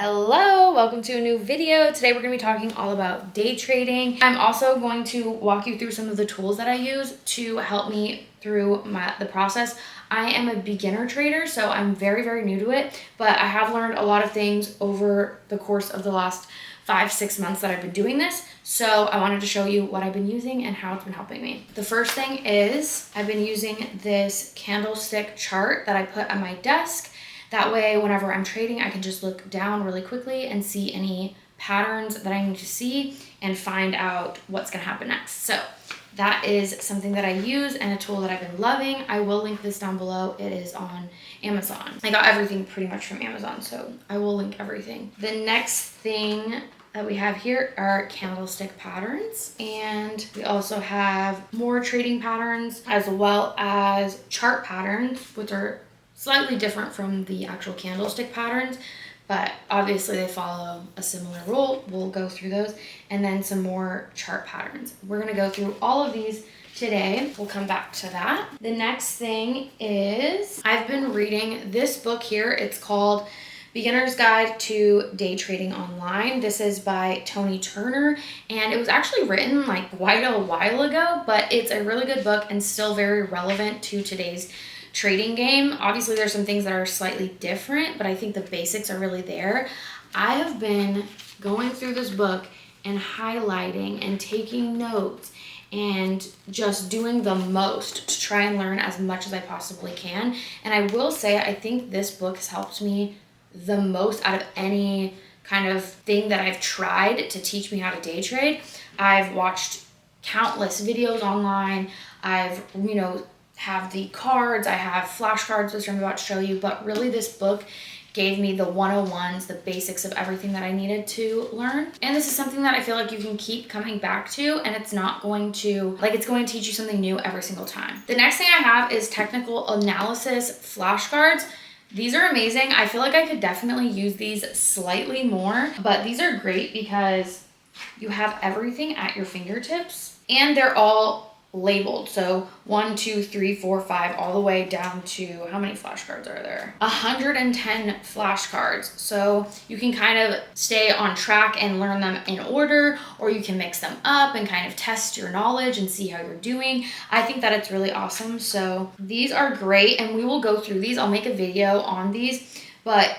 Hello, welcome to a new video. Today we're going to be talking all about day trading. I'm also going to walk you through some of the tools that I use to help me through the process. I am a beginner trader, so I'm very new to it, but I have learned a lot of things over the course of the last 5-6 months that I've been doing this. So I wanted to show you what I've been using and how it's been helping me. The first thing is I've been using this candlestick chart that I put on my desk. That way, whenever I'm trading, I can just look down really quickly and see any patterns that I need to see and find out what's gonna happen next. So that is something that I use and a tool that I've been loving. I will link this down below. It is on Amazon. I got everything pretty much from Amazon, so I will link everything. The next thing that we have here are candlestick patterns, and we also have more trading patterns as well as chart patterns, which are slightly different from the actual candlestick patterns, but obviously they follow a similar rule. We'll go through those, and then some more chart patterns. We're gonna go through all of these today. We'll come back to that. The next thing is I've been reading this book here. It's called Beginner's Guide to Day Trading Online. This is by Tony Turner, and it was actually written like quite a while ago, but it's a really good book and still very relevant to today's trading game. Obviously there's some things that are slightly different, but I think the basics are really there. I have been going through this book and highlighting and taking notes and just doing the most to try and learn as much as I possibly can. And I will say, I think this book has helped me the most out of any kind of thing that I've tried to teach me how to day trade. I've watched countless videos online. I've, have the cards, I have flashcards, which I'm about to show you, but really this book gave me the 101s, the basics of everything that I needed to learn. And this is something that I feel like you can keep coming back to, and it's not going to, it's going to teach you something new every single time. The next thing I have is technical analysis flashcards. These are amazing. I feel like I could definitely use these slightly more, but these are great because you have everything at your fingertips, and they're all labeled. So 1, 2, 3, 4, 5, all the way down to, how many flashcards are there? 110 flashcards. So you can kind of stay on track and learn them in order, or you can mix them up and kind of test your knowledge and see how you're doing. I think that it's really awesome. So these are great, and we will go through these. I'll make a video on these, but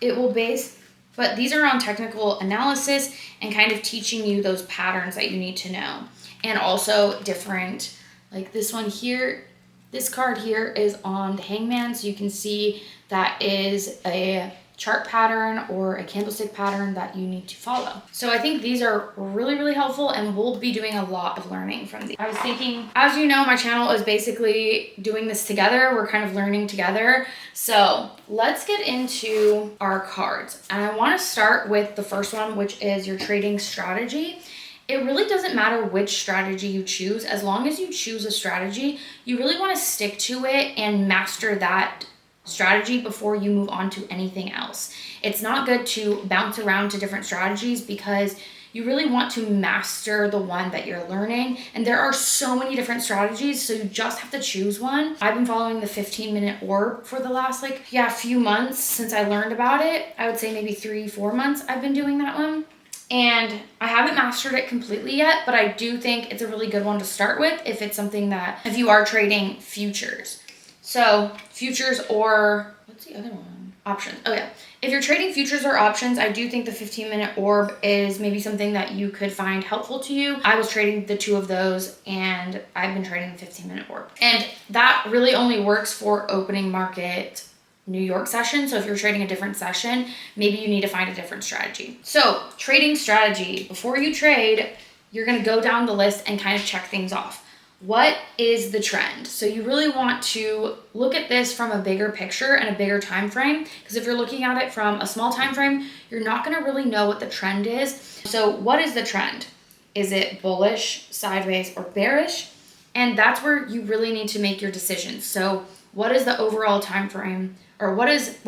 these are on technical analysis and kind of teaching you those patterns that you need to know. And also different, like this one here, this card here is on the hangman. So you can see that is a chart pattern or a candlestick pattern that you need to follow. So I think these are really helpful, and we'll be doing a lot of learning from these. I was thinking, as you know, my channel is basically doing this together. We're kind of learning together. So let's get into our cards. And I want to start with the first one, which is your trading strategy. It really doesn't matter which strategy you choose. As long as you choose a strategy, you really want to stick to it and master that strategy before you move on to anything else. It's not good to bounce around to different strategies because you really want to master the one that you're learning. And there are so many different strategies, so you just have to choose one. I've been following the 15-minute orb for the last few months since I learned about it. I would say maybe 3-4 months I've been doing that one. And I haven't mastered it completely yet, but I do think it's a really good one to start with if it's something if you are trading futures. So futures, or what's the other one? Options. Oh yeah. If you're trading futures or options, I do think the 15-minute orb is maybe something that you could find helpful to you. I was trading the 2 of those, and I've been trading the 15-minute orb. And that really only works for opening market New York session. So if you're trading a different session, maybe you need to find a different strategy. So trading strategy, before you trade, you're going to go down the list and kind of check things off. What is the trend? So you really want to look at this from a bigger picture and a bigger time frame, because if you're looking at it from a small time frame, you're not going to really know what the trend is. So what is the trend? Is it bullish, sideways, or bearish? And that's where you really need to make your decisions. So what is the overall time frame, or what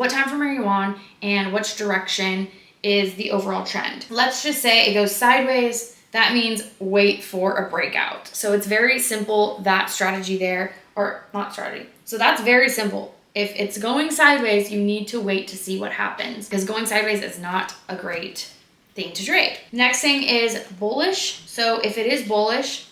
time frame are you on, and which direction is the overall trend? Let's just say it goes sideways. That means wait for a breakout. So it's very simple, that strategy there, or not strategy. So that's very simple. if it's going sideways, you need to wait to see what happens, because going sideways is not a great thing to trade. Next thing is bullish. So if it is bullish,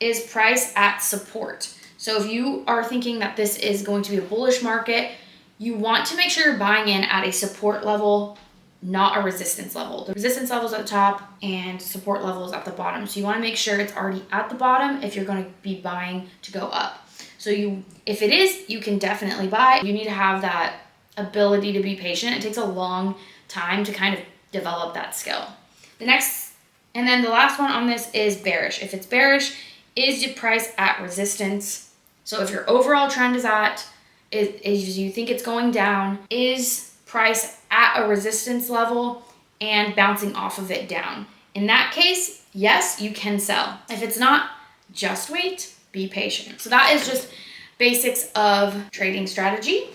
is price at support. So if you are thinking that this is going to be a bullish market, you want to make sure you're buying in at a support level, not a resistance level. The resistance level is at the top and support level is at the bottom. So you want to make sure it's already at the bottom if you're going to be buying to go up. So if it is, you can definitely buy. You need to have that ability to be patient. It takes a long time to kind of develop that skill. And then the last one on this is bearish. If it's bearish, is your price at resistance? So if your overall trend is you think it's going down, is price at a resistance level and bouncing off of it down? In that case, yes, you can sell. If it's not, just wait, be patient. So that is just basics of trading strategy.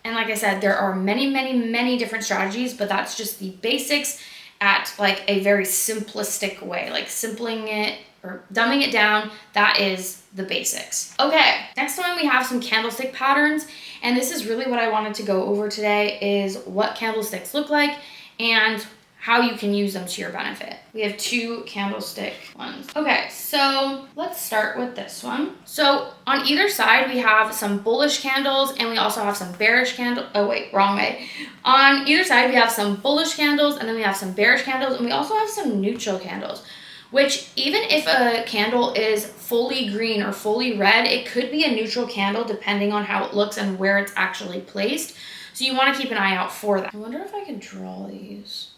And like I said, there are many, many, many different strategies, but that's just the basics at like a very simplistic way, like simpling it or dumbing it down. That is the basics. Okay, next one we have some candlestick patterns. And this is really what I wanted to go over today, is what candlesticks look like and how you can use them to your benefit. We have 2 candlestick ones. Okay, so let's start with this one. So on either side, we have some bullish candles and we also have some bearish candles. Oh wait, wrong way. On either side, we have some bullish candles and then we have some bearish candles and we also have some neutral candles, which even if a candle is fully green or fully red, it could be a neutral candle depending on how it looks and where it's actually placed. So you want to keep an eye out for that. I wonder if I can draw these.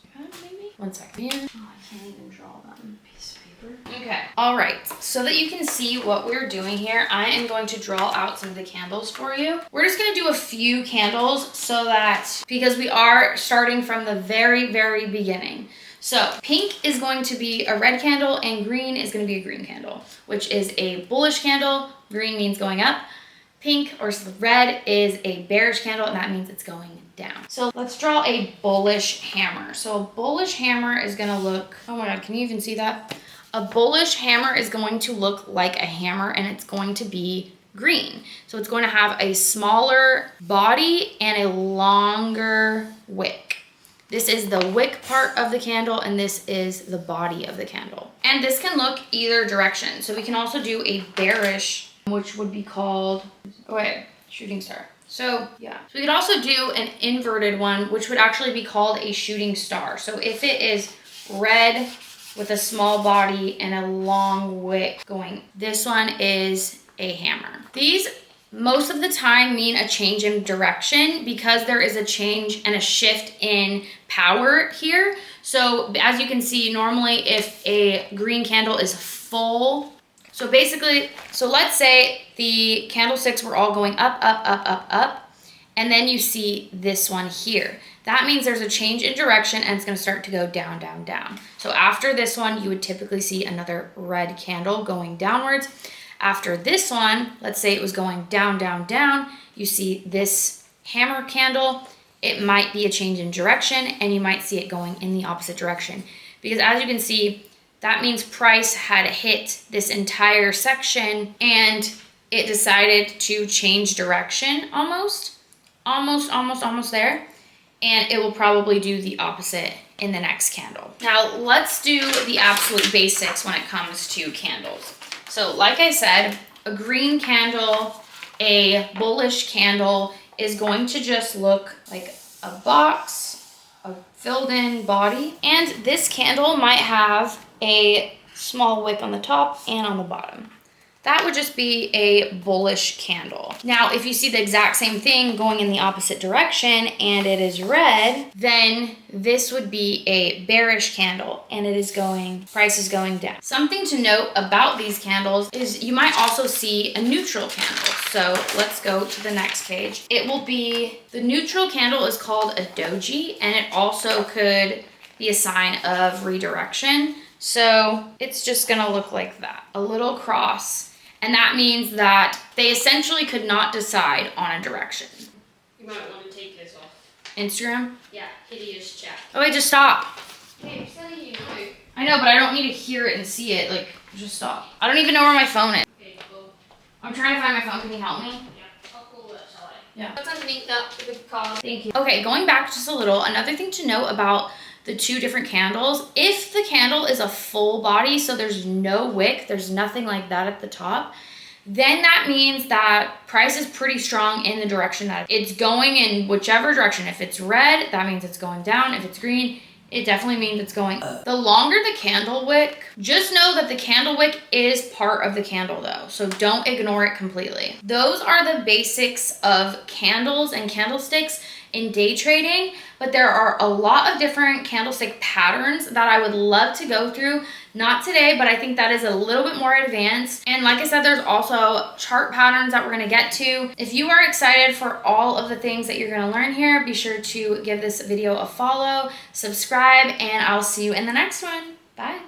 Maybe? One second. Oh, I can't even draw them. Piece of paper. Okay. All right. So that you can see what we're doing here, I am going to draw out some of the candles for you. We're just going to do a few candles so that, because we are starting from the very, very beginning. So pink is going to be a red candle and green is going to be a green candle, which is a bullish candle. Green means going up. Pink or red is a bearish candle, and that means it's going down. So let's draw a bullish hammer. So a bullish hammer is going to look, oh my God, can you even see that? A bullish hammer is going to look like a hammer and it's going to be green. So it's going to have a smaller body and a longer wick. This is the wick part of the candle and this is the body of the candle. And this can look either direction. So we can also do a bearish, which would be called, oh wait, shooting star. So yeah, so we could also do an inverted one, which would actually be called a shooting star. So if it is red with a small body and a long wick going, this one is a hammer. These most of the time mean a change in direction because there is a change and a shift in power here. So as you can see, normally if a green candle is full, so basically, so let's say the candlesticks were all going up, up, up, up, up, and then you see this one here. That means there's a change in direction and it's going to start to go down, down, down. So after this one, you would typically see another red candle going downwards. After this one, let's say it was going down, down, down, you see this hammer candle. It might be a change in direction and you might see it going in the opposite direction. Because as you can see, that means price had hit this entire section and it decided to change direction almost there. And it will probably do the opposite in the next candle. Now let's do the absolute basics when it comes to candles. So like I said, a green candle, a bullish candle is going to just look like a box, a filled in body. And this candle might have a small wick on the top and on the bottom. That would just be a bullish candle. Now, if you see the exact same thing going in the opposite direction and it is red, then this would be a bearish candle and it is going, price is going down. Something to note about these candles is you might also see a neutral candle. So let's go to the next page. It will be, the neutral candle is called a doji and it also could be a sign of redirection. So it's just gonna look like that, a little cross. And that means that they essentially could not decide on a direction. You might want to take this off. Instagram? Yeah, hideous chat. Oh wait, just stop. Hey, I'm telling you, no. I know, but I don't need to hear it and see it. Like, just stop. I don't even know where my phone is. Okay, cool. I'm trying to find my phone. Can you help me? Yeah, I'll pull that side. Yeah. What's underneath that with the card? Thank you. Okay, going back just a little, another thing to note about the two different candles, if the candle is a full body, so there's no wick, there's nothing like that at the top, then that means that price is pretty strong in the direction that it's going, in whichever direction. If it's red, that means it's going down. If it's green, it definitely means it's going up. The longer the candle wick, just know that the candle wick is part of the candle though, so don't ignore it completely. Those are the basics of candles and candlesticks in day trading, but there are a lot of different candlestick patterns that I would love to go through. Not today, but I think that is a little bit more advanced. And like I said, there's also chart patterns that we're gonna get to. If you are excited for all of the things that you're gonna learn here, be sure to give this video a follow, subscribe, and I'll see you in the next one. Bye.